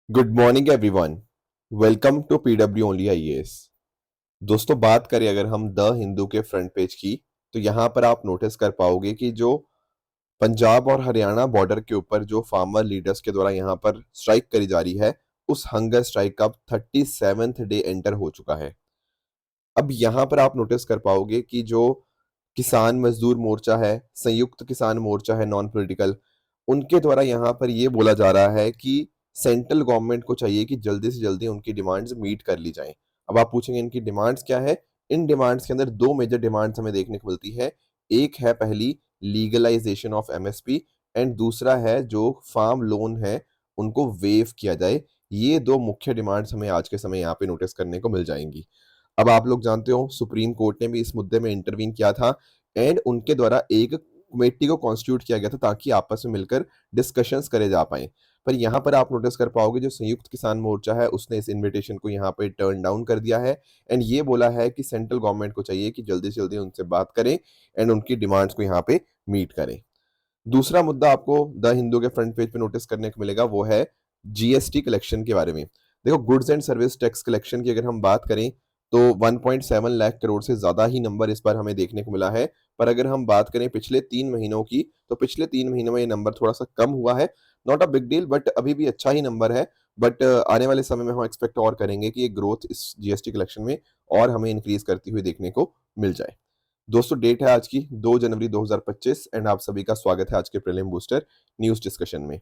Good morning everyone. Welcome to PW only IAS. दोस्तों, बात करें अगर हम द हिंदू के फ्रंट पेज की, तो यहाँ पर आप नोटिस कर पाओगे कि जो पंजाब और हरियाणा बॉर्डर के ऊपर जो फार्मर लीडर्स के द्वारा यहाँ पर स्ट्राइक करी जा रही है, उस हंगर स्ट्राइक का 37th डे एंटर हो चुका है। अब यहाँ पर आप नोटिस कर पाओगे कि जो किसान मजदूर मोर्चा है, संयुक्त किसान मोर्चा है नॉन पॉलिटिकल, उनके द्वारा यहाँ पर ये बोला जा रहा है कि सेंट्रल गवर्नमेंट को चाहिए कि जल्दी से जल्दी उनकी डिमांड्स मीट कर ली जाएं। अब आप पूछेंगे इनकी डिमांड्स क्या है? इन डिमांड्स के अंदर दो मेजर डिमांड्स हमें देखने को मिलती है। एक है पहली, लीगलाइजेशन ऑफ एमएसपी, एंड दूसरा है जो फार्म लोन है उनको वेव किया जाए। ये दो मुख्य डिमांड्स हमें आज के समय यहाँ पे नोटिस करने को मिल जाएंगी। अब आप लोग जानते हो सुप्रीम कोर्ट ने भी इस मुद्दे में इंटरवीन किया था, एंड उनके द्वारा एक कमेटी को कॉन्स्टिट्यूट किया गया था ताकि आपस में मिलकर डिस्कशंस करे जा पाए। पर यहाँ पर आप नोटिस कर पाओगे जो संयुक्त किसान मोर्चा है उसने इस इनविटेशन को यहाँ पे टर्न डाउन कर दिया है, एंड ये बोला है कि सेंट्रल गवर्नमेंट को चाहिए कि जल्दी से जल्दी उनसे बात करें एंड उनकी डिमांड्स को यहाँ पे मीट करें। दूसरा मुद्दा आपको द हिंदू के फ्रंट पेज पे नोटिस करने को मिलेगा, वो है जीएसटी कलेक्शन के बारे में। देखो, goods and service tax collection की अगर हम बात करें तो 1.7 लाख करोड़ से ज्यादा ही नंबर इस बार हमें देखने को मिला है। पर अगर हम बात करें पिछले 3 महीनों की, तो पिछले 3 महीनों में ये नंबर थोड़ा सा कम हुआ है। Not a big deal, but अभी भी अच्छा ही नंबर है। बट आने वाले समय में हम एक्सपेक्ट और करेंगे कि ये ग्रोथ इस जीएसटी कलेक्शन में और हमें इंक्रीज करती हुई देखने को मिल जाए। दोस्तों, डेट है आज की 2 जनवरी 2025, एंड आप सभी का स्वागत है आज के प्रीलिम बूस्टर न्यूज डिस्कशन में।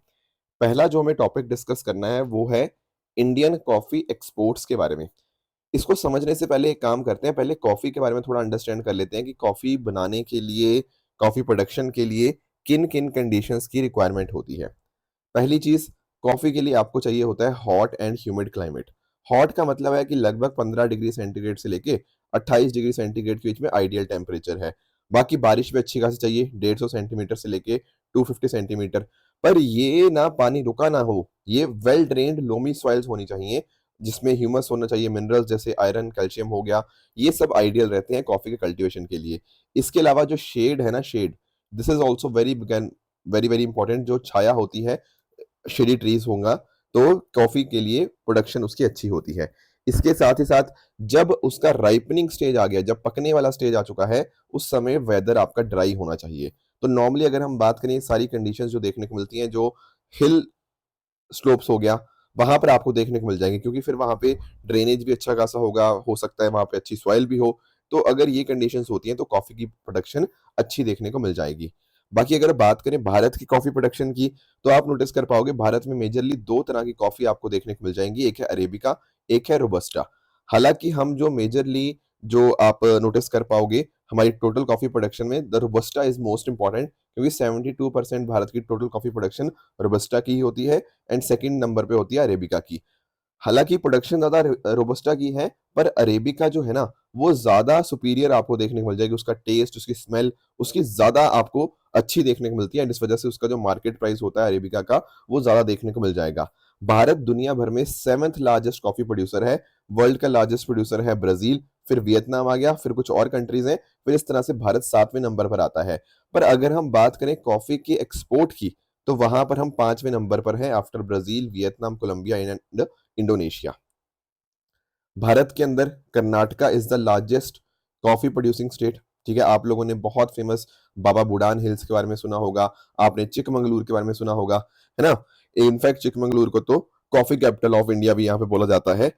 पहला जो हमें टॉपिक डिस्कस करना है वो है इंडियन कॉफी एक्सपोर्ट्स के बारे में। इसको समझने से पहले एक काम करते हैं, पहले कॉफी के बारे में थोड़ा अंडरस्टैंड कर लेते हैं कि कॉफी बनाने के लिए, कॉफी प्रोडक्शन के लिए किन किन कंडीशंस की रिक्वायरमेंट होती है। पहली चीज, कॉफी के लिए आपको चाहिए होता है hot and humid climate. Hot का मतलब है कि लगभग 15 डिग्री सेंटीग्रेड से लेके 28 डिग्री सेंटीग्रेड के बीच में आइडियल टेम्परेचर है। बाकी बारिश भी अच्छी खासी चाहिए, 150 सेंटीमीटर से लेके 250 सेंटीमीटर। पर ये ना पानी रुका ना हो, ये वेल ड्रेन्ड लोमी सॉइल्स होनी चाहिए, जिसमें ह्यूमस होना चाहिए, मिनरल्स जैसे आयरन, कैल्शियम हो गया। ये सब आइडियल रहते हैं कॉफी के कल्टीवेशन के लिए। इसके अलावा जो शेड है ना, shade, this is also very very very important. जो छाया होती है, शेडी ट्रीज होगा, तो कॉफी के लिए प्रोडक्शन उसकी अच्छी होती है। इसके साथ ही साथ जब उसका राइपनिंग स्टेज आ गया, जब पकने वाला स्टेज आ चुका है, उस समय वेदर आपका ड्राई होना चाहिए। तो नॉर्मली अगर हम बात करें, सारी कंडीशंस जो देखने को मिलती हैं, जो हिल स्लोप्स हो गया, वहां पर आपको देखने को मिल जाएंगे, क्योंकि फिर वहां पे ड्रेनेज भी अच्छा खासा होगा, हो सकता है वहां पे अच्छी सॉइल भी हो। तो अगर ये कंडीशंस होती हैं तो कॉफी की प्रोडक्शन अच्छी देखने को मिल जाएगी। बाकी अगर बात करें भारत की कॉफी प्रोडक्शन की, तो आप नोटिस कर पाओगे भारत में मेजरली दो तरह की कॉफी आपको देखने को मिल जाएंगी, एक है अरेबिका, एक है रोबस्टा। हालांकि हम जो मेजरली, जो आप नोटिस कर पाओगे हमारी टोटल कॉफी प्रोडक्शन में, the robusta is most important, क्योंकि 72% भारत की टोटल कॉफी प्रोडक्शन रोबस्टा की ही होती है, एंड सेकंड नंबर पे होती है अरेबिका की। हालांकि प्रोडक्शन ज्यादा रोबस्टा की है, पर अरेबिका जो है ना, वो ज्यादा सुपीरियर आपको देखने को मिल जाएगी। उसका टेस्ट, उसकी स्मेल, उसकी ज्यादा आपको अच्छी देखने को मिलती है, एंड इस वजह से उसका जो मार्केट प्राइस होता है अरेबिका का, वो ज्यादा देखने को मिल जाएगा। भारत दुनिया भर में 7th लार्जेस्ट कॉफी प्रोड्यूसर है। वर्ल्ड का लार्जेस्ट प्रोड्यूसर है ब्राजील, फिर वियतनाम आ गया, फिर कुछ और कंट्रीज हैं, फिर इस तरह से भारत 7वें नंबर पर आता है। पर अगर हम बात करें कॉफी के एक्सपोर्ट की, तो वहां पर हम 5वें नंबर पर हैं, after Brazil, Vietnam, Colombia and Indonesia. Bharat के अंदर Karnataka is the largest coffee producing state. ठीक है, आप लोगों ने बहुत फेमस बाबा बुडान हिल्स के बारे में सुना होगा, आपने चिकमंगलूर के बारे में सुना होगा, है ना। इनफैक्ट चिकमंगलूर को तो कॉफी कैपिटल ऑफ इंडिया भी यहाँ पे बोला जाता है।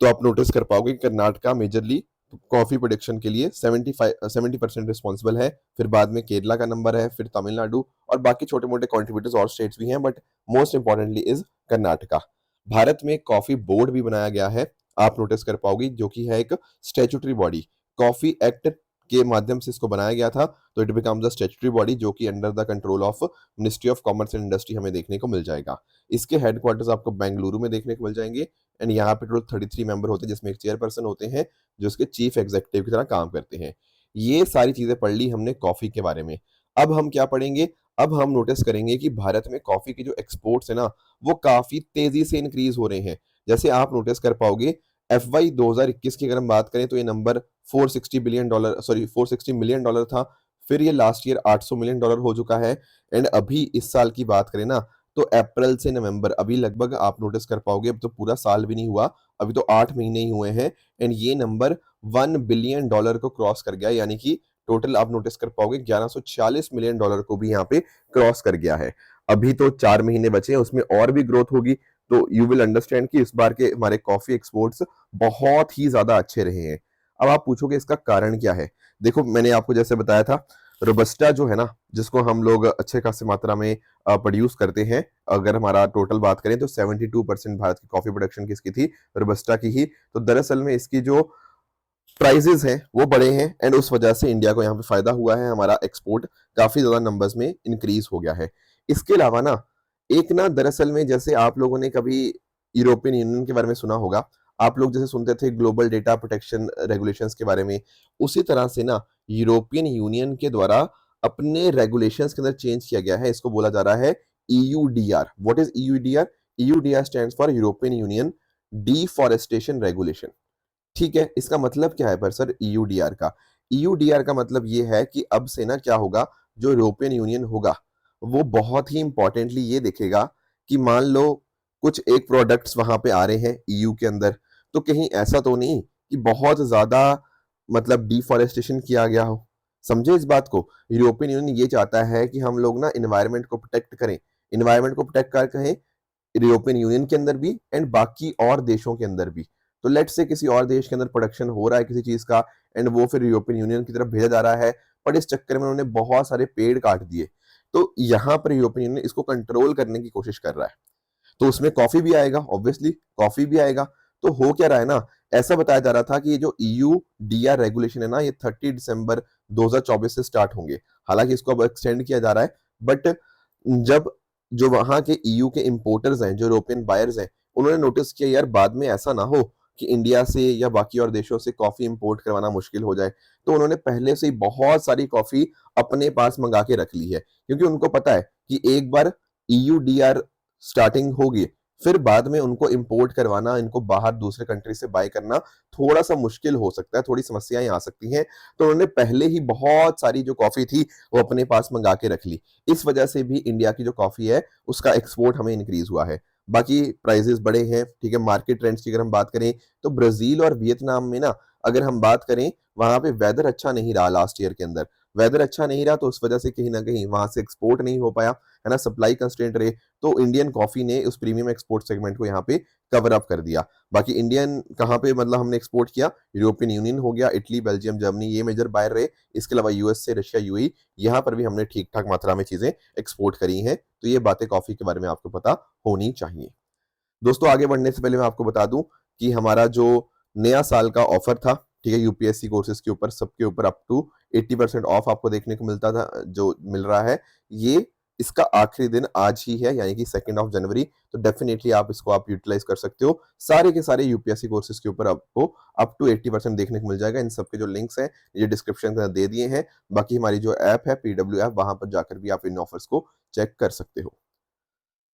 तो आप नोटिस कर पाओगे कि कर्नाटका मेजरली कॉफी प्रोडक्शन के लिए 70% रिस्पॉन्सिबल है। फिर बाद में केरला का नंबर है, फिर तमिलनाडु, और बाकी छोटे मोटे कॉन्ट्रीब्यूटर्स और स्टेट्स भी हैं, but most importantly is Karnataka. Bharat में कॉफी बोर्ड भी बनाया गया है, आप नोटिस कर पाओगे, जो कि है एक स्टेचुटरी बॉडी। कॉफी एक्ट के माध्यम से इसको बनाया गया था, तो it becomes a statutory body, जो कि under the control of ministry of commerce and industry हमें देखने को मिल जाएगा। इसके हेडक्वार्टर्स आपको बेंगलुरु में देखने को मिल जाएंगे, एंड यहाँ पे टोटल 33 मेंबर होते हैं, जिसमें एक चेयरपर्सन होते हैं जो उसके चीफ एग्जीक्यूटिव की तरह काम करते हैं। ये सारी चीजें पढ़ ली हमने कॉफी के बारे में। अब हम क्या पढ़ेंगे? अब हम नोटिस करेंगे कि भारत में कॉफी के जो एक्सपोर्ट्स है ना, वो काफी तेजी से इंक्रीज हो रहे हैं। जैसे आप नोटिस कर पाओगे, एफ वाई 2021 की अगर हम बात करें, तो ये नंबर 460 मिलियन डॉलर था। फिर ये लास्ट ईयर $800 मिलियन हो चुका है, एंड अभी इस साल की बात करें ना, तो अप्रैल से नवंबर अभी लगभग आप नोटिस कर पाओगे, अब तो पूरा साल भी नहीं हुआ, अभी तो 8 महीने ही हुए हैं एंड ये नंबर $1 बिलियन को क्रॉस कर गया, यानी कि टोटल आप नोटिस कर पाओगे $1146 मिलियन को भी यहाँ पे क्रॉस कर गया है। अभी तो 4 महीने बचे हैं, उसमें और भी ग्रोथ होगी, तो यू विल अंडरस्टैंड कि इस बार के हमारे कॉफी एक्सपोर्ट्स बहुत ही ज्यादा अच्छे रहे हैं। अब आप पूछोगे इसका कारण क्या है? देखो, मैंने आपको जैसे बताया था, रोबस्टा जो है ना, जिसको हम लोग अच्छे खासी मात्रा में प्रोड्यूस करते हैं, अगर हमारा टोटल बात करें तो 72% भारत की कॉफी प्रोडक्शन किसकी थी? रोबस्टा की ही। तो दरअसल में इसकी जो प्राइजेस हैं वो बढ़े हैं एंड उस वजह से इंडिया को यहाँ पे फायदा हुआ है, हमारा एक्सपोर्ट काफी ज्यादा नंबर्स में इंक्रीज हो गया है। इसके अलावा ना, एक ना दरअसल में, जैसे आप लोगों ने कभी यूरोपियन यूनियन के बारे में सुना होगा, आप लोग जैसे सुनते थे ग्लोबल डेटा प्रोटेक्शन रेगुलेशंस के बारे में, उसी तरह से ना यूरोपियन यूनियन के द्वारा अपने रेगुलेशंस के अंदर चेंज किया गया है। इसको बोला जा रहा है EUDR. What is EUDR? EUDR stands for European Union deforestation regulation. ठीक है, इसका मतलब क्या है पर सर ईयूडीआर का? ईयूडीआर का मतलब ये है कि अब से ना क्या होगा, जो यूरोपियन यूनियन होगा वो बहुत ही इंपॉर्टेंटली ये देखेगा कि मान लो कुछ एक प्रोडक्ट्स वहां पे आ रहे हैं ईयू के अंदर, तो कहीं ऐसा तो नहीं कि बहुत ज्यादा मतलब डिफॉरेस्टेशन किया गया हो। समझे इस बात को? यूरोपियन यूनियन ये चाहता है कि हम लोग ना इन्वायरमेंट को प्रोटेक्ट करें। इन्वायरमेंट को प्रोटेक्ट कर कहें यूरोपियन यूनियन के अंदर भी एंड बाकी और देशों के अंदर भी। तो लेट्स से किसी और देश के अंदर प्रोडक्शन हो रहा है किसी चीज का एंड वो फिर यूरोपियन यूनियन की तरफ भेजा जा रहा है, पर इस चक्कर में उन्होंने बहुत सारे पेड़ काट दिए। तो यहाँ पर यूरोपियन यूनियन इसको कंट्रोल करने की कोशिश कर रहा है, तो उसमें कॉफी भी आएगा, ऑब्वियसली कॉफी भी आएगा। तो हो क्या रहा है ना, ऐसा बताया जा रहा था कि ये जो ईयू डीआर रेगुलेशन है ना, ये 30 दिसंबर 2024 से स्टार्ट होंगे। हालांकि इसको अब एक्सटेंड किया जा रहा है, बट जब जो वहां के ईयू के इंपोर्टर्स हैं, जो यूरोपियन बायर्स हैं, उन्होंने नोटिस किया यार बाद में ऐसा ना हो कि इंडिया से या बाकी और देशों से कॉफी इंपोर्ट करवाना मुश्किल हो जाए, तो उन्होंने पहले से ही बहुत सारी कॉफी अपने पास मंगा के रख ली है, क्योंकि उनको पता है कि एक बार ईयू डीआर स्टार्टिंग होगी, फिर बाद में उनको इंपोर्ट करवाना, इनको बाहर दूसरे कंट्री से बाय करना थोड़ा सा मुश्किल हो सकता है, थोड़ी समस्याएं आ सकती हैं। तो उन्होंने पहले ही बहुत सारी जो कॉफी थी वो अपने पास मंगा के रख ली। इस वजह से भी इंडिया की जो कॉफी है उसका एक्सपोर्ट हमें इंक्रीज हुआ है। बाकी प्राइजेस बड़े हैं, ठीक है। मार्केट ट्रेंड्स की अगर हम बात करें तो ब्राजील और वियतनाम में ना, अगर हम बात करें, वहां पे वेदर अच्छा नहीं रहा लास्ट ईयर के अंदर। वेदर अच्छा नहीं रहा तो उस वजह से कहीं ना कहीं वहां से एक्सपोर्ट नहीं हो पाया, है ना, सप्लाई कंस्ट्रेंट रहे। तो इंडियन कॉफी ने उस प्रीमियम एक्सपोर्ट सेगमेंट को यहाँ पे कवर अप कर दिया। बाकी इंडियन कहाँ पे मतलब हमने एक्सपोर्ट किया? यूरोपियन यूनियन हो गया, इटली, बेल्जियम, जर्मनी, ये मेजर बायर रहे। इसके अलावा यूएस से, रशिया, यूएई, यहाँ पर भी हमने ठीक ठाक मात्रा में चीजें एक्सपोर्ट करी हैं। तो ये बातें कॉफी के बारे में आपको पता होनी चाहिए। दोस्तों, आगे बढ़ने से पहले मैं आपको बता दूं कि हमारा जो नया साल का ऑफर था, ठीक है, यूपीएससी कोर्सेज के ऊपर, सबके ऊपर अप टू 80% ऑफ आपको देखने को मिलता था, जो मिल रहा है, ये इसका आखिरी दिन आज ही है, यानी कि 2 जनवरी। तो डेफिनेटली आप इसको आप यूटिलाइज कर सकते हो। सारे के सारे यूपीएससी कोर्सेज के ऊपर आपको अप टू 80% देखने को मिल जाएगा। इन सबके जो लिंक्स हैं ये डिस्क्रिप्शन में दे दिए हैं। बाकी हमारी जो ऐप है पीडब्ल्यू ऐप, वहां पर जाकर भी आप इन ऑफर्स को चेक कर सकते हो।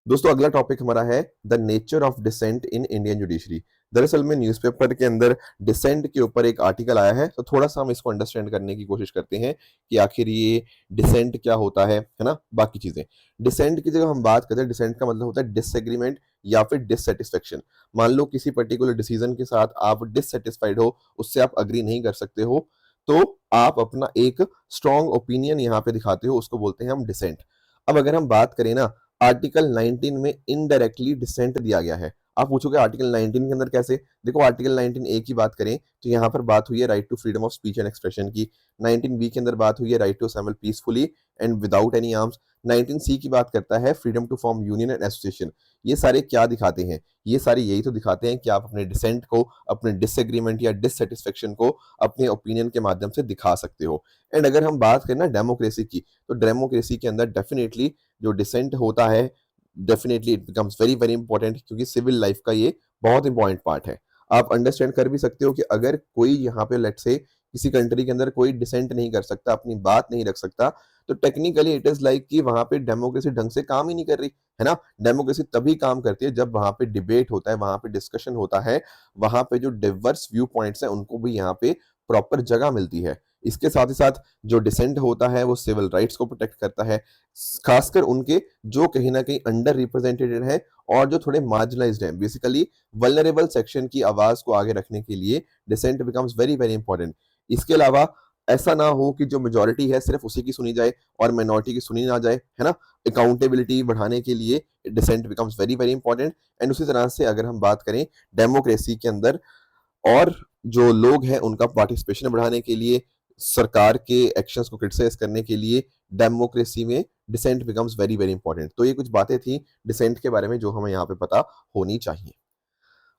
दोस्तों, अगला टॉपिक हमारा है the nature of dissent in Indian judiciary. दरअसल में न्यूज़पेपर के अंदर डिसेंट के ऊपर एक आर्टिकल आया है, तो थोड़ा सा हम इसको अंडरस्टैंड करने की कोशिश करते हैं कि आखिर ये डिसेंट क्या होता है ना, बाकी चीजें। डिसेंट की जगह हम बात करते हैं, डिसेंट का मतलब होता है डिसएग्रीमेंट या फिर डिससेटिस्फेक्शन। मान लो किसी पर्टिकुलर डिसीजन के साथ आप डिससेटिस्फाइड हो, उससे आप अग्री नहीं कर सकते हो, तो आप अपना एक स्ट्रॉन्ग ओपिनियन यहाँ पे दिखाते हो, उसको बोलते हैं हम डिसेंट। अब अगर हम बात करें ना, आर्टिकल 19 में इनडायरेक्टली डिसेंट दिया गया है। आप पूछोगे आर्टिकल 19 के अंदर कैसे? देखो, आर्टिकल 19 ए की बात करें तो यहाँ पर बात हुई है right to freedom of speech and expression की। 19 बी के अंदर बात हुई है right to assemble peacefully and without any arms. 19 C की बात करता है freedom to form union and association. ये सारे क्या दिखाते हैं? ये सारे यही तो दिखाते हैं कि आप अपने डिसेंट को, अपने डिसएग्रीमेंट या डिससेटिस्फेक्शन को अपने ओपिनियन के माध्यम से दिखा सकते हो। एंड अगर हम बात करें ना डेमोक्रेसी की, तो डेमोक्रेसी के अंदर डेफिनेटली जो डिसेंट होता है, definitely it becomes very very important, क्योंकि सिविल लाइफ का ये बहुत इंपॉर्टेंट पार्ट है। आप अंडरस्टैंड कर भी सकते हो कि अगर कोई यहाँ पे लेट्स से किसी कंट्री के अंदर कोई डिसेंट नहीं कर सकता, अपनी बात नहीं रख सकता, तो टेक्निकली इट इज लाइक कि वहां पे डेमोक्रेसी ढंग से काम ही नहीं कर रही है ना। डेमोक्रेसी तभी काम करती है जब वहां पे डिबेट होता है, वहां पे डिस्कशन होता है, वहां पे जो डिवर्स व्यू पॉइंट्स हैं उनको भी यहाँ पे प्रॉपर जगह मिलती है। इसके साथ ही साथ जो डिसेंट होता है वो सिविल राइट्स को प्रोटेक्ट करता है, खासकर उनके जो कहीं ना कहीं अंडर रिप्रेजेंटेटेड है और जो थोड़े मार्जिनलाइज्ड हैं। बेसिकली वल्नरेबल सेक्शन की आवाज को आगे रखने के लिए dissent becomes very very important. इसके अलावा ऐसा ना हो कि जो मेजोरिटी है सिर्फ उसी की सुनी जाए और माइनॉरिटी की सुनी ना जाए, है ना। अकाउंटेबिलिटी बढ़ाने के लिए dissent becomes very very important. And उसी तरह से अगर हम बात करें डेमोक्रेसी के अंदर और जो लोग हैं उनका पार्टिसिपेशन बढ़ाने के लिए, सरकार के एक्शंस को क्रिटिसाइज करने के लिए डेमोक्रेसी में dissent becomes very very important. तो ये कुछ बातें थी डिसेंट के बारे में जो हमें यहाँ पे पता होनी चाहिए।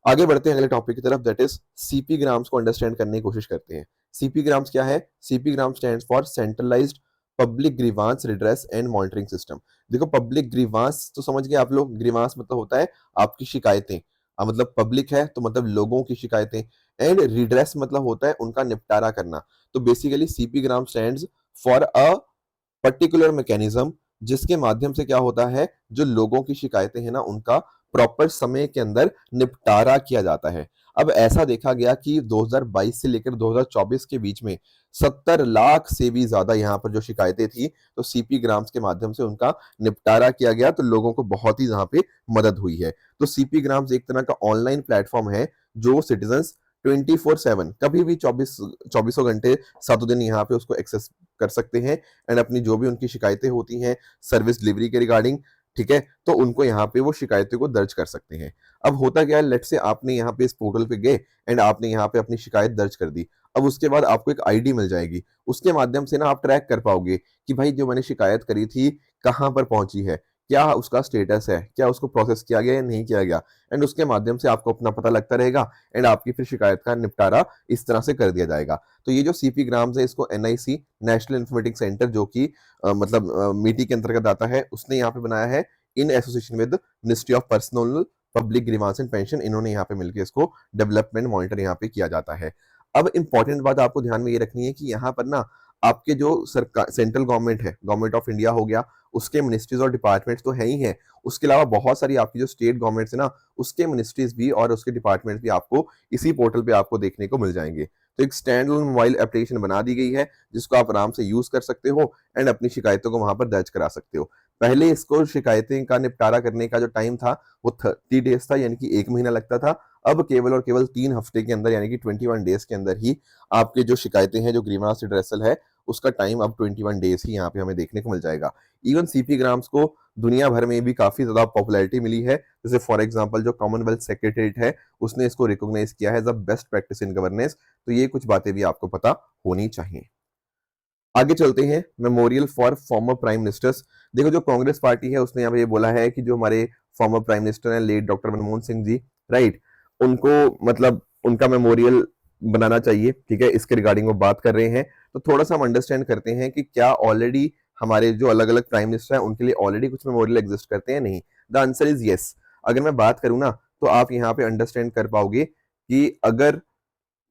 आगे बढ़ते हैं अगले टॉपिक की तरफ, दैट इज सीपी ग्राम्स को अंडरस्टैंड करने की कोशिश करते हैं। सीपी ग्राम्स क्या है? CP gram stands for centralised public grievance redress and monitoring system. देखो पब्लिक ग्रीवांस तो समझ गए आप लोग, ग्रीवांस मतलब होता है आपकी शिकायतें, मतलब पब्लिक है तो मतलब लोगों की शिकायतें, एंड रिड्रेस मतलब होता है उनका निपटारा करना। तो basically CP gram stands for a particular mechanism जिसके माध्यम से क्या होता है, जो लोगों की शिकायतें हैं ना उनका प्रॉपर समय के अंदर निपटारा किया जाता है। अब ऐसा देखा गया कि 2022 से लेकर 2024 के बीच में 70 लाख से भी ज्यादा यहाँ पर जो शिकायतें थी तो सीपी ग्राम्स के माध्यम से उनका निपटारा किया गया, तो लोगों को बहुत ही यहाँ पे मदद हुई है। तो सीपी ग्राम्स एक तरह का ऑनलाइन प्लेटफॉर्म है जो सिटीजन्स 24/7 कभी भी चौबीसों घंटे 7 दिन यहाँ पे उसको एक्सेस कर सकते हैं एंड अपनी जो भी उनकी शिकायतें होती हैं सर्विस डिलीवरी के रिगार्डिंग, ठीक है, तो उनको यहाँ पे वो शिकायतों को दर्ज कर सकते हैं। अब होता क्या है, लेट से आपने यहाँ पे इस पोर्टल पे गए एंड आपने यहाँ पे अपनी शिकायत दर्ज कर दी। अब उसके बाद आपको एक आईडी मिल जाएगी, उसके माध्यम से ना आप ट्रैक कर पाओगे कि भाई जो मैंने शिकायत करी थी कहाँ पर पहुंची है, क्या उसका स्टेटस है, क्या उसको प्रोसेस किया गया या नहीं किया गया, एंड उसके माध्यम से आपको अपना पता लगता रहेगा एंड आपकी फिर शिकायत का निपटारा इस तरह से कर दिया जाएगा। तो ये जो सीपी ग्राम्स है इसको एनआईसी नेशनल इंफॉर्मेटिक्स सेंटर जो कि मतलब मीटी के अंतर्गत आता है उसने यहाँ पे बनाया है in association with ministry of personnel public grievance and pension. इन्होंने यहाँ पे मिलकर इसको डेवलपमेंट मॉनिटर यहाँ पे किया जाता है। अब इंपॉर्टेंट बात आपको ध्यान में ये रखनी है कि यहाँ पर ना आपके जो सरकार सेंट्रल गवर्नमेंट है, गवर्नमेंट ऑफ इंडिया हो गया, उसके मिनिस्ट्रीज और डिपार्टमेंट्स तो है ही है, उसके अलावा बहुत सारी आपकी जो स्टेट गवर्नमेंट्स है ना उसके मिनिस्ट्रीज भी और उसके डिपार्टमेंट्स भी आपको इसी पोर्टल पे आपको देखने को मिल जाएंगे। तो एक स्टैंड अलोन मोबाइल एप्लीकेशन बना दी गई है जिसको आप आराम से यूज कर सकते हो एंड अपनी शिकायतों को वहां पर दर्ज करा सकते हो। पहले इसको शिकायतें का निपटारा करने का जो टाइम था वो 30 डेज था, यानी कि 1 महीना लगता था। अब केवल और केवल 3 हफ्ते के अंदर यानी कि 21 डेज के अंदर ही आपके जो शिकायतें हैं, जो ग्रीवांस रिड्रेसल है उसका टाइम अब 21 डेज ही यहाँ पे हमें देखने को मिल जाएगा। इवन सीपी ग्राम्स को दुनिया भर में भी काफी ज्यादा पॉपुलैरिटी मिली है। जैसे फॉर एग्जांपल जो कॉमनवेल्थ सेक्रेटरीट है उसने इसको रिकॉग्नाइज किया है as a best practice in governance. तो ये कुछ बातें भी आपको पता होनी चाहिए। आगे चलते हैं, memorial for former prime ministers. देखो जो कांग्रेस पार्टी है उसने यहाँ पे ये बोला है कि जो हमारे फॉर्मर प्राइम मिनिस्टर हैं late doctor Manmohan Singh ji, right, उनको मतलब उनका मेमोरियल बनाना चाहिए, ठीक है, इसके रिगार्डिंग वो बात कर रहे हैं। तो थोड़ा सा हम अंडरस्टैंड करते हैं कि क्या ऑलरेडी हमारे जो अलग अलग प्राइम मिनिस्टर हैं उनके लिए ऑलरेडी कुछ मेमोरियल एग्जिस्ट करते हैं? नहीं, द आंसर इज यस। अगर मैं बात करूं ना तो आप यहाँ पे अंडरस्टैंड कर पाओगे कि अगर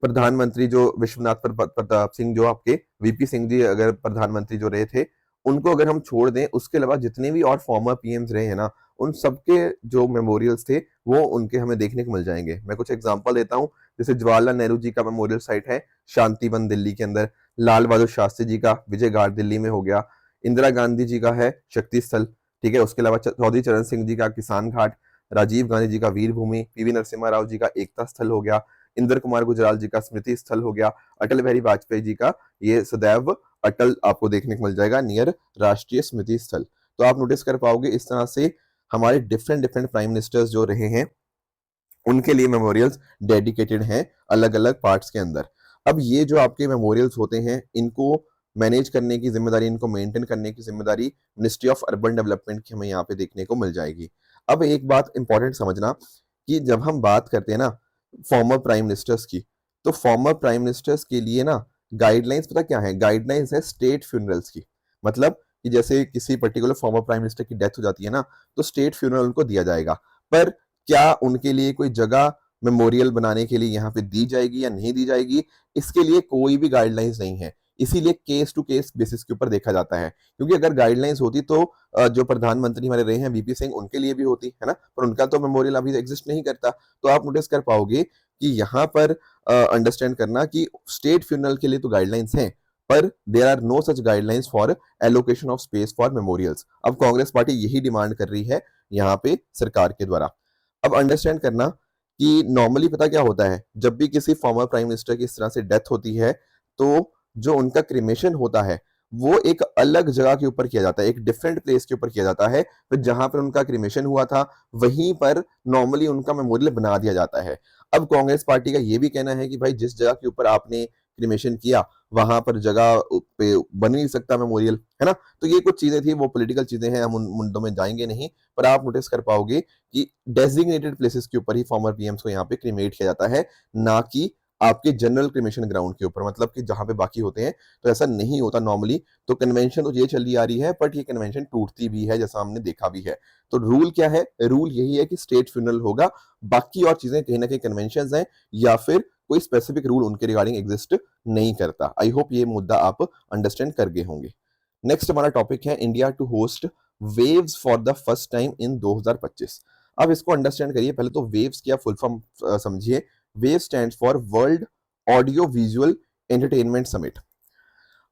प्रधानमंत्री जो विश्वनाथ प्रताप सिंह जो आपके वीपी सिंह जी अगर प्रधानमंत्री जो रहे थे उनको अगर हम छोड़ दें, उसके अलावा जितने भी और फॉर्मर पीएम्स रहे हैं ना उन सबके जो मेमोरियल्स थे वो उनके हमें देखने को मिल जाएंगे। मैं कुछ एग्जांपल देता हूं, जैसे जवाहरलाल नेहरू जी का मेमोरियल साइट है शांतिवन दिल्ली के अंदर, लाल बहादुर शास्त्री जी का विजय घाट दिल्ली में हो गया, इंदिरा गांधी जी का है शक्ति स्थल, ठीक है, उसके अलावा चौधरी चरण सिंह जी का किसान घाट, राजीव गांधी जी का वीर भूमि, पीवी नरसिम्हा राव जी का एकता स्थल हो गया, इंद्र कुमार गुजराल जी का स्मृति स्थल हो गया, अटल बिहारी वाजपेयी जी का ये सदैव अटल आपको देखने को मिल जाएगा नियर राष्ट्रीय स्मृति स्थल। तो आप नोटिस कर पाओगे इस तरह से हमारे डिफरेंट डिफरेंट प्राइम मिनिस्टर्स जो रहे हैं उनके लिए मेमोरियल्स डेडिकेटेड हैं अलग अलग पार्ट्स के अंदर। अब ये जो आपके मेमोरियल्स होते हैं इनको मैनेज करने की जिम्मेदारी, इनको मेंटेन करने की जिम्मेदारी मिनिस्ट्री ऑफ अर्बन डेवलपमेंट की हमें यहाँ पे देखने को मिल जाएगी। अब एक बात इंपॉर्टेंट समझना कि जब हम बात करते हैं ना फॉर्मर प्राइम मिनिस्टर्स की, तो फॉर्मर प्राइम मिनिस्टर्स के लिए ना गाइडलाइंस पता क्या है? गाइडलाइंस है स्टेट फ्यूनरल्स की। मतलब कि जैसे किसी पर्टिकुलर फॉर्मर प्राइम मिनिस्टर की डेथ हो जाती है ना तो स्टेट फ्यूनरल उनको दिया जाएगा, पर क्या उनके लिए कोई जगह मेमोरियल बनाने के लिए यहाँ पे दी जाएगी या नहीं दी जाएगी, इसके लिए कोई भी गाइडलाइंस नहीं है। इसीलिए केस टू केस बेसिस के ऊपर देखा जाता है, क्योंकि अगर गाइडलाइंस होती तो जो प्रधानमंत्री हमारे रहे हैं वीपी सिंह उनके लिए भी होती है ना, पर उनका तो मेमोरियल अभी एग्जिस्ट नहीं करता। तो आप नोटिस कर पाओगे कि यहाँ पर अंडरस्टैंड करना कि स्टेट फ्यूनरल के लिए तो गाइडलाइंस हैं, पर there are no such guidelines for allocation of space for memorials. अब कांग्रेस पार्टी यही डिमांड कर रही है यहाँ पे सरकार के द्वारा। अब अंडरस्टैंड करना कि नॉर्मली पता क्या होता है, जब भी किसी फॉर्मर प्राइम मिनिस्टर की इस तरह से डेथ होती है, तो जो उनका क्रिमेशन होता है वो एक अलग जगह के ऊपर किया जाता है, एक डिफरेंट प्लेस के ऊपर किया जाता है। फिर जहां पर उनका क्रिमेशन हुआ था वहीं पर नॉर्मली उनका मेमोरियल बना दिया जाता है। अब कांग्रेस पार्टी का ये भी कहना है कि भाई जिस जगह के ऊपर आपने क्रिमेशन किया वहां पर जगह पे बन नहीं सकता मेमोरियल, है ना। तो ये कुछ चीजें थी, वो पॉलिटिकल चीजें हैं, हम उन मुद्दों में जाएंगे नहीं। पर आप नोटिस कर पाओगे कि डेजिग्नेटेड प्लेसेस के ऊपर ही फॉर्मर पीएम्स को यहाँ पे क्रिमेट किया जाता है, ना कि आपके जनरल क्रिमेशन ग्राउंड के ऊपर, मतलब कि जहां पे बाकी होते हैं तो ऐसा नहीं होता नॉर्मली। तो कन्वेंशन तो ये चली आ रही है, बट ये कन्वेंशन टूटती भी है, जैसा हमने देखा भी है। तो रूल क्या है? रूल यही है कि स्टेट फ्यूनरल होगा, बाकी और चीजें कहीं ना कहीं कन्वेंशन हैं या फिर कोई स्पेसिफिक रूल उनके रिगार्डिंग एग्जिस्ट नहीं करता। आई होप ये मुद्दा आप अंडरस्टैंड कर गए होंगे। नेक्स्ट हमारा टॉपिक है इंडिया टू होस्ट वेव्स for the first time in 2025। अब इसको अंडरस्टैंड करिए, पहले तो वेव्स क्या फुल फॉर्म समझिए। Wave stands for world audio visual entertainment summit.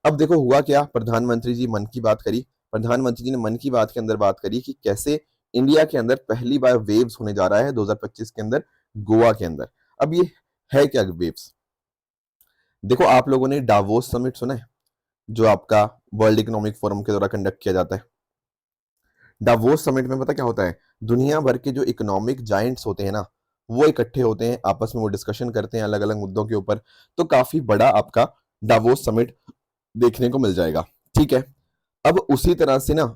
अब देखो हुआ क्या, प्रधानमंत्री जी मन की बात करी, प्रधानमंत्री जी ने मन की बात के अंदर बात करी कि कैसे इंडिया के अंदर पहली बार वेव्स होने जा रहा है 2025 के अंदर गोवा के अंदर। अब ये है क्या वेव्स? देखो आप लोगों ने डावोस समिट सुना है, जो आपका वर्ल्ड इकोनॉमिक फोरम के द्वारा कंडक्ट किया जाता है। डावोस समिट में पता क्या होता है, दुनिया भर के जो इकोनॉमिक जायंट्स होते हैं ना, वो इकट्ठे होते हैं, आपस में वो डिस्कशन करते हैं अलग अलग मुद्दों के ऊपर। तो काफी बड़ा आपका डावोस समिट देखने को मिल जाएगा, ठीक है। अब उसी तरह से ना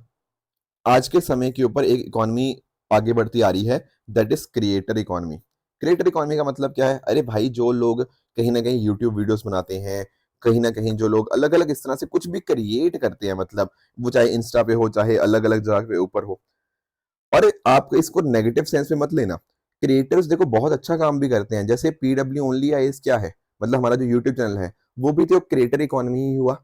आज के समय के ऊपर एक इकोनॉमी आगे बढ़ती आ रही है, that is creator economy. Creator economy का मतलब क्या है? अरे भाई जो लोग कहीं ना कहीं यूट्यूब वीडियोस बनाते हैं, कहीं ना कहीं जो लोग अलग अलग इस तरह से कुछ भी क्रिएट करते हैं, मतलब वो चाहे इंस्टा पे हो चाहे अलग अलग जगह पे ऊपर हो। और आप इसको नेगेटिव सेंस में मत लेना, क्रिएटर्स देखो बहुत अच्छा काम भी करते हैं। जैसे पीडब्ल्यू ओनली आईएएस क्या है, मतलब हमारा जो यूट्यूब चैनल है वो भी तो क्रिएटर इकोनॉमी ही हुआ,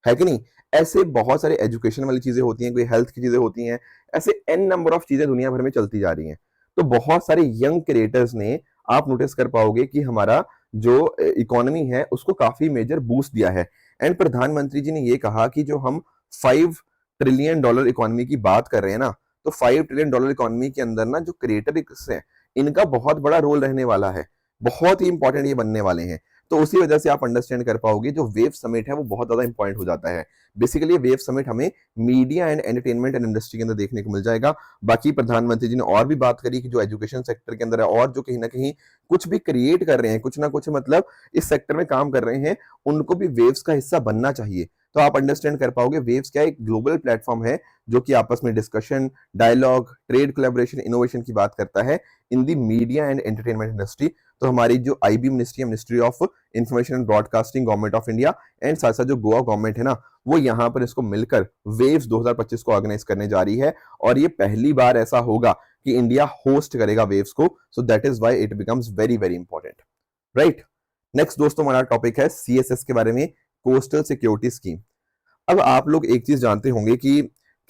है कि नहीं। ऐसे बहुत सारे एजुकेशन वाली चीजें होती हैं, कोई हेल्थ की चीजें होती हैं, ऐसे एन नंबर ऑफ चीजें दुनिया भर में चलती जा रही हैं। तो बहुत सारे यंग क्रिएटर्स ने, आप नोटिस कर पाओगे कि हमारा जो इकोनॉमी है उसको काफी मेजर बूस्ट दिया है। एंड प्रधानमंत्री जी ने ये कहा कि जो हम $5 ट्रिलियन इकोनॉमी की बात कर रहे हैं ना, तो $5 ट्रिलियन इकोनॉमी के अंदर ना जो क्रिएटर्स हैं इनका बहुत बड़ा रोल रहने वाला है, बहुत ही इंपॉर्टेंट ये बनने वाले हैं। तो उसी वजह से आप अंडरस्टैंड कर पाओगे जो वेव समिट है वो बहुत ज्यादा इंपॉर्टेंट हो जाता है। बेसिकली वेव समिट हमें media and entertainment and industry के अंदर देखने को मिल जाएगा। बाकी प्रधानमंत्री जी ने और भी बात करी कि जो एजुकेशन सेक्टर के अंदर है और जो कहीं ना कहीं कुछ भी क्रिएट कर रहे हैं, कुछ ना कुछ मतलब इस सेक्टर में काम कर रहे हैं, उनको भी वेव्स का हिस्सा बनना चाहिए। तो आप अंडरस्टैंड कर पाओगे वेव्स क्या एक ग्लोबल प्लेटफॉर्म है जो कि आपस में discussion, dialogue, trade collaboration, innovation की बात करता है in the media and entertainment industry. तो हमारी जो आईबी मिनिस्ट्री है, ministry of information and broadcasting, government of India and साथ साथ जो गोवा गवर्नमेंट है ना, वो यहाँ पर इसको मिलकर वेव्स 2025 को ऑर्गेनाइज करने जा रही है। और ये पहली बार ऐसा होगा कि इंडिया होस्ट करेगा वेव्स को। So that is why it becomes very very important, right. Next दोस्तों हमारा टॉपिक है सीएसएस के बारे में, कोस्टल सिक्योरिटी स्कीम। अब आप लोग एक चीज जानते होंगे कि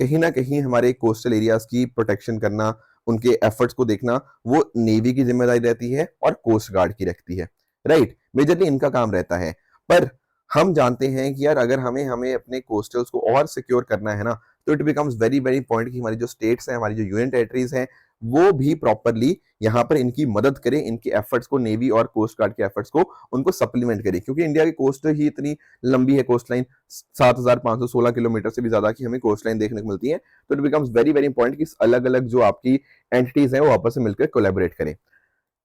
कहीं ना कहीं हमारे कोस्टल एरियाज की प्रोटेक्शन करना, उनके एफर्ट्स को देखना, वो नेवी की जिम्मेदारी रहती है और कोस्ट गार्ड की रहती है, राइट। मेजरली इनका काम रहता है। पर हम जानते हैं कि यार अगर हमें हमें अपने कोस्टल्स को और सिक्योर करना है ना, तो it becomes very very important कि हमारी जो स्टेट्स हैं, हमारी जो यूनियन टेरिटरीज हैं, वो भी प्रॉपरली यहाँ पर इनकी मदद करें, इनके एफर्ट्स को, नेवी और कोस्ट गार्ड के एफर्ट्स को उनको सप्लीमेंट करें। क्योंकि इंडिया की कोस्ट ही इतनी लंबी है, कोस्ट लाइन 7,516 किलोमीटर से भी ज्यादा की हमें कोस्ट लाइन देखने को मिलती है। तो it becomes very very important कि अलग अलग जो आपकी एंटिटीज हैं वो आपस में मिलकर कोलैबोरेट करें,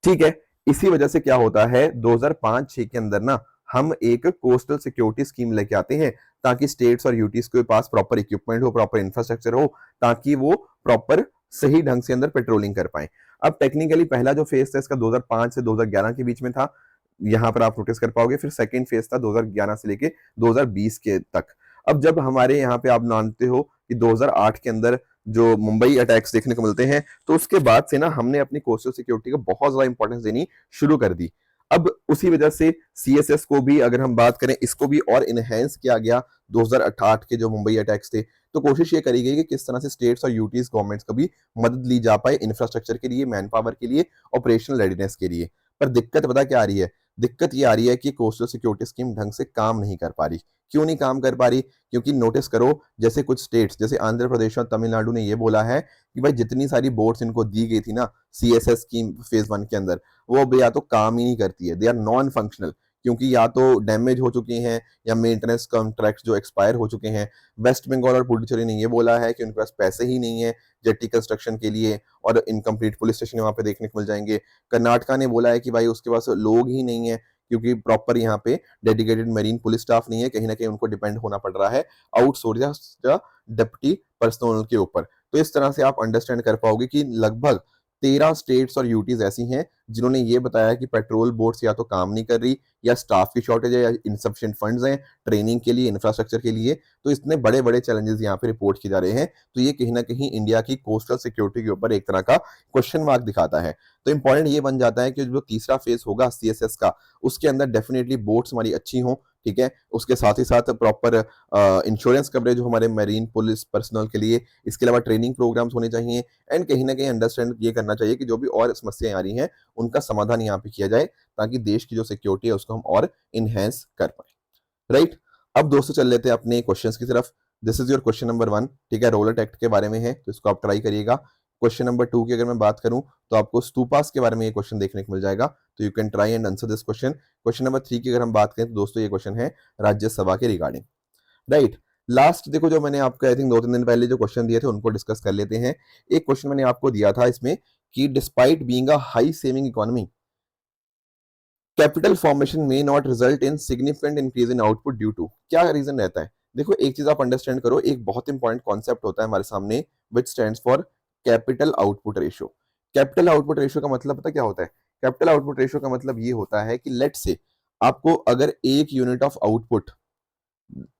ठीक है। इसी वजह से क्या होता है 2005-6 के अंदर ना हम एक कोस्टल सिक्योरिटी स्कीम लेके आते हैं, ताकि स्टेट्स और यूटीज के पास प्रॉपर इक्विपमेंट हो, प्रॉपर इंफ्रास्ट्रक्चर हो, ताकि वो प्रॉपर सही ढंग से अंदर पेट्रोलिंग कर पाए। अब टेक्निकली पहला जो फेज था इसका 2005 से 2011 के बीच में था, यहाँ पर आप नोटिस कर पाओगे। फिर सेकेंड फेज था 2011 से लेके 2020 के तक। अब जब हमारे यहाँ पे आप जानते हो कि 2008 के अंदर जो मुंबई अटैक्स देखने को मिलते हैं, तो उसके बाद से ना हमने अपनी कोस्टल सिक्योरिटी को बहुत ज्यादा इंपॉर्टेंस देनी शुरू कर दी। अब उसी वजह से सीएसएस को भी अगर हम बात करें, इसको भी और इनहेंस किया गया 2008 के जो मुंबई अटैक्स थे। तो कोशिश ये करी गई कि किस तरह से स्टेट्स और यूटीज गवर्नमेंट्स का भी मदद ली जा पाए इंफ्रास्ट्रक्चर के लिए, मैन पावर के लिए, ऑपरेशनल रेडीनेस के लिए। पर दिक्कत पता क्या आ रही है? दिक्कत ये आ रही है कि कोस्टल सिक्योरिटी स्कीम ढंग से काम नहीं कर पा रही। क्यों नहीं काम कर पा रही? क्योंकि नोटिस करो, जैसे कुछ स्टेट्स जैसे आंध्र प्रदेश और तमिलनाडु ने ये बोला है कि भाई जितनी सारी बोट्स इनको दी गई थी ना सीएसएस स्कीम फेज 1 के अंदर, वो अब या तो काम ही नहीं करती है, दे आर नॉन फंक्शनल, क्योंकि या तो डैमेज हो चुकी हैं या मेंटेनेंस कॉन्ट्रैक्ट जो एक्सपायर हो चुके हैं। वेस्ट बंगाल और पुडुचेरी ने ये बोला है कि उनके पास पैसे ही नहीं है जेट्टी कंस्ट्रक्शन के लिए, और इनकम्प्लीट पुलिस स्टेशन वहां पे देखने को मिल जाएंगे। कर्नाटका ने बोला है कि भाई उसके पास लोग ही नहीं है, क्योंकि प्रॉपर यहाँ पे डेडिकेटेड मरीन पुलिस स्टाफ नहीं है, कहीं ना कहीं उनको डिपेंड होना पड़ रहा है आउटसोर्स या डिप्टी पर्सनल के ऊपर। तो इस तरह से आप अंडरस्टैंड कर पाओगे कि लगभग 13 स्टेट्स और यूटीज ऐसी हैं जिन्होंने ये बताया कि पेट्रोल बोट्स या तो काम नहीं कर रही, या स्टाफ की शॉर्टेज है, या इनसफिशिएंट फंड्स हैं ट्रेनिंग के लिए, इंफ्रास्ट्रक्चर के लिए। तो इतने बड़े बड़े चैलेंजेस यहाँ पे रिपोर्ट किए जा रहे हैं। तो ये कहीं ना कहीं इंडिया की कोस्टल सिक्योरिटी के ऊपर एक तरह का क्वेश्चन मार्क दिखाता है। तो इंपॉर्टेंट ये बन जाता है कि जो तीसरा फेज होगा सीएसएस का, उसके अंदर डेफिनेटली बोट्स हमारी अच्छी हों, ठीक है, उसके साथ ही साथ प्रॉपर इंश्योरेंस कवरेज हो हमारे मेरीन पुलिस पर्सनल के लिए, इसके अलावा ट्रेनिंग प्रोग्राम्स होने चाहिए, एंड कहीं ना कहीं अंडरस्टैंड ये करना चाहिए कि जो भी और समस्याएं आ रही हैं उनका समाधान यहाँ पे किया जाए, ताकि देश की जो सिक्योरिटी है उसको हम और इनहेंस कर पाए। राइट, अब दोस्तों चल लेते हैं अपने क्वेश्चंस की तरफ। This is your question number 1, ठीक है, रोलर एक्ट के बारे में है, तो इसको आप ट्राई करिएगा। क्वेश्चन नंबर 2 की अगर मैं बात करूं तो आपको स्तूपास के बारे में ये क्वेश्चन देखने को मिल जाएगा, तो you can try and answer this question. Question number 3 की अगर हम बात करें तो दोस्तों ये क्वेश्चन है राज्यसभा के रिगार्डिंग। राइट, लास्ट देखो जो मैंने आपको आई थिंक 2-3 दिन पहले जो क्वेश्चन दिए थे उनको डिस्कस कर लेते हैं। एक क्वेश्चन मैंने आपको दिया था इसमें कि despite being a high saving economy, capital formation में not result in significant increase in output due to, क्या रीजन रहता है? देखो एक चीज आप अंडरस्टैंड करो, एक बहुत इंपॉर्टेंट कॉन्सेप्ट होता है हमारे सामने विच stands for capital output ratio. Capital output ratio का मतलब पता क्या होता है? कैपिटल आउटपुट रेशियो का मतलब ये होता है कि लेट से आपको अगर एक यूनिट ऑफ आउटपुट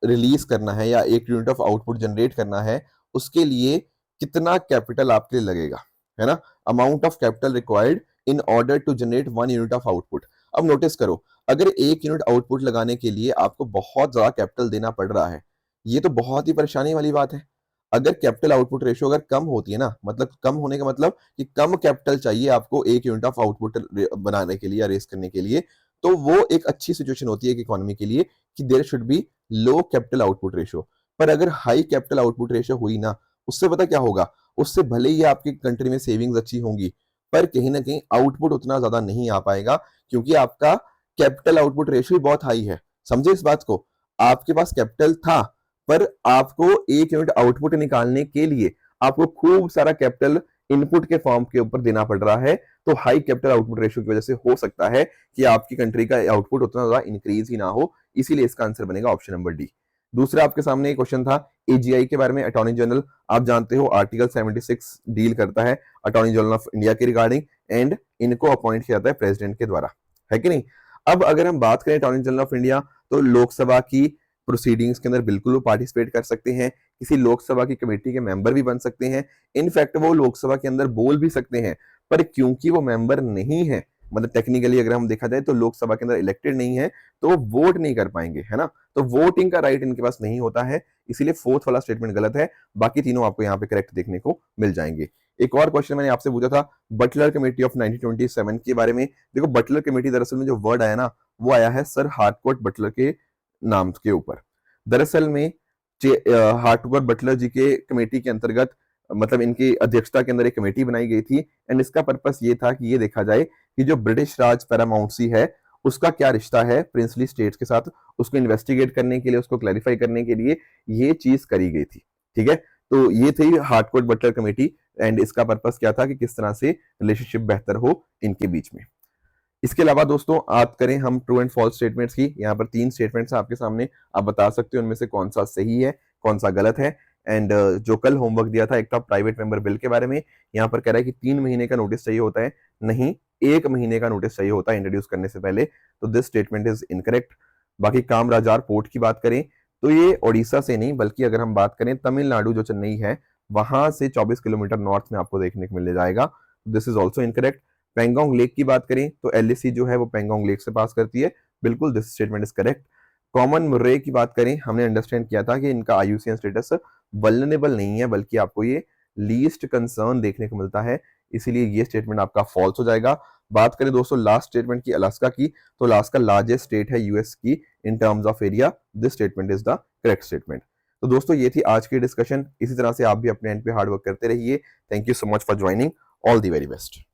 रिलीज करना है या एक यूनिट ऑफ आउटपुट जनरेट करना है, उसके लिए कितना कैपिटल आपके लिए लगेगा, है ना, amount of capital required in order to generate 1 unit of output. अब नोटिस करो, अगर एक यूनिट आउटपुट लगाने के लिए आपको बहुत ज्यादा कैपिटल देना पड़ रहा है, ये तो बहुत ही परेशानी वाली बात है। अगर कैपिटल आउटपुट रेशियो अगर कम होती है ना, मतलब कम होने का मतलब कि कम कैपिटल चाहिए आपको एक यूनिट ऑफ आउटपुट बनाने के लिए या रेस करने के लिए, तो वो एक अच्छी सिचुएशन होती है एक इकोनॉमी के लिए कि there should be low capital output ratio. पर अगर हाई कैपिटल आउटपुट रेशियो हुई ना, उससे पता क्या होगा? उससे भले ही आपकी कंट्री में सेविंग्स अच्छी होंगी, पर कहीं ना कहीं आउटपुट उतना ज्यादा नहीं आ पाएगा, क्योंकि आपका कैपिटल आउटपुट रेशियो बहुत हाई है। समझे इस बात को? आपके पास कैपिटल था, पर आपको एक यूनिट आउटपुट निकालने के लिए आपको खूब सारा कैपिटल इनपुट के फॉर्म के ऊपर देना पड़ रहा है। तो हाई कैपिटल आउटपुट रेशियो की वजह से हो सकता है कि आपकी कंट्री का आउटपुट उतना ज्यादा इंक्रीज ही ना हो, इसीलिए इसका आंसर बनेगा ऑप्शन नंबर डी। दूसरा आपके सामने एक क्वेश्चन था एजीआई के बारे में, अटॉर्नी जनरल। आप जानते हो आर्टिकल 76 डील करता है अटॉर्नी जनरल ऑफ इंडिया के रिगार्डिंग, एंड इनको अपॉइंट किया जाता है प्रेसिडेंट के द्वारा, है कि नहीं? अब अगर हम बात करें अटॉर्नी जनरल ऑफ इंडिया, तो लोकसभा की प्रोसीडिंग्स के अंदर बिल्कुल वो पार्टिसिपेट कर सकते हैं, किसी लोकसभा की कमेटी के मेंबर भी बन सकते हैं, इनफैक्ट वो लोकसभा के अंदर बोल भी सकते हैं। पर क्योंकि वो मेंबर नहीं है, मतलब टेक्निकली अगर हम देखा जाए तो लोकसभा के अंदर इलेक्टेड नहीं है, तो वो वोट नहीं कर पाएंगे, है ना, तो वोटिंग का राइट इनके पास नहीं होता है, इसीलिए फोर्थ वाला स्टेटमेंट गलत है। बाकी तीनों आपको यहाँ पे करेक्ट देखने को मिल जाएंगे। एक और क्वेश्चन मैंने आपसे पूछा था बटलर कमेटी ऑफ 1927 के बारे में। देखो बटलर कमेटी दरअसल में जो वर्ड आया ना, वो आया है सर हार्टकोट बटलर के नाम के ऊपर। दरअसल में हार्टकोट बटलर जी के कमेटी के अंतर्गत, मतलब इनकी अध्यक्षता के अंदर एक कमेटी बनाई गई थी, एंड इसका पर्पस ये था कि ये देखा जाए कि जो ब्रिटिश राज पैरामाउंसी है उसका क्या रिश्ता है प्रिंसली स्टेट्स के साथ, उसको इन्वेस्टिगेट करने के लिए, उसको क्लैरिफाई करने के लिए ये चीज करी गई थी, ठीक है। तो ये थी हार्टकोट बटलर कमेटी, एंड इसका पर्पस क्या था कि किस तरह से रिलेशनशिप बेहतर हो इनके बीच में। इसके अलावा दोस्तों बात करें हम ट्रू एंड फॉल्स स्टेटमेंट्स की, यहाँ पर 3 स्टेटमेंट्स आपके सामने, आप बता सकते हो उनमें से कौन सा सही है कौन सा गलत है। एंड जो कल होमवर्क दिया था एक था प्राइवेट मेंबर बिल के बारे में, यहाँ पर कह रहा है कि 3 महीने का नोटिस चाहिए होता है, नहीं 1 महीने का नोटिस चाहिए होता है इंट्रोड्यूस करने से पहले, तो दिस स्टेटमेंट इज इनकरेक्ट। बाकी कामराजार पोर्ट की बात करें तो ये ओडिशा से नहीं, बल्कि अगर हम बात करें तमिलनाडु जो चेन्नई है वहां से 24 किलोमीटर नॉर्थ में आपको देखने को मिल जाएगा, this is also incorrect. Pangong lake की बात करें तो एलएसी जो है वो पेंगोंग लेक से पास करती है, बिल्कुल this statement is correct. Common Murray की बात करें, हमने अंडरस्टैंड किया था कि इनका आईयूसीएन स्टेटस वल्नरेबल नहीं है, बल्कि आपको ये लीस्ट कंसर्न देखने को मिलता है, इसीलिए ये स्टेटमेंट आपका फॉल्स हो जाएगा। बात करें दोस्तों लास्ट स्टेटमेंट की अलास्का की, तो अलास्का लार्जेस्ट स्टेट है यूएस की in terms of area. This statement is the correct statement. तो दोस्तों ये थी आज की डिस्कशन। इसी तरह से आप भी अपने एंड पे हार्ड वर्क करते रहिए। Thank you so much for joining. All the very best.